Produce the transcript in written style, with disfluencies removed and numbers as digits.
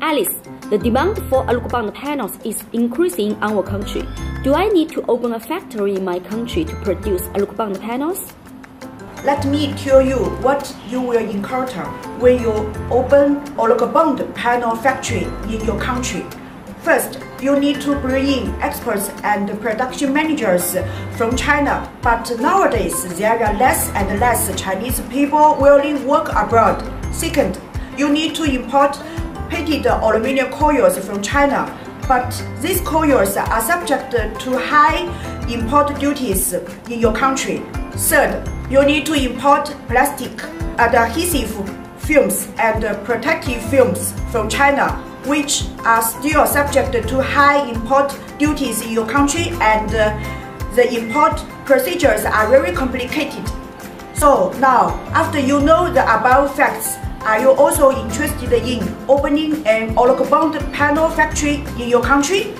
Alice, the demand for Alucobond panels is increasing in our country. Do I need to open a factory in my country to produce Alucobond panels? Let me tell you what you will encounter when you open Alucobond panel factory in your country. First, you need to bring in experts and production managers from China, but nowadays there are less and less Chinese people willing to work abroad. Second, you need to import painted aluminium coils from China, but these coils are subject to high import duties in your country. Third, you need to import plastic, adhesive films and protective films from China, which are still subject to high import duties in your country, and the import procedures are very complicated. So now, after you know the above facts, are you also interested in opening an Alucobond panel factory in your country?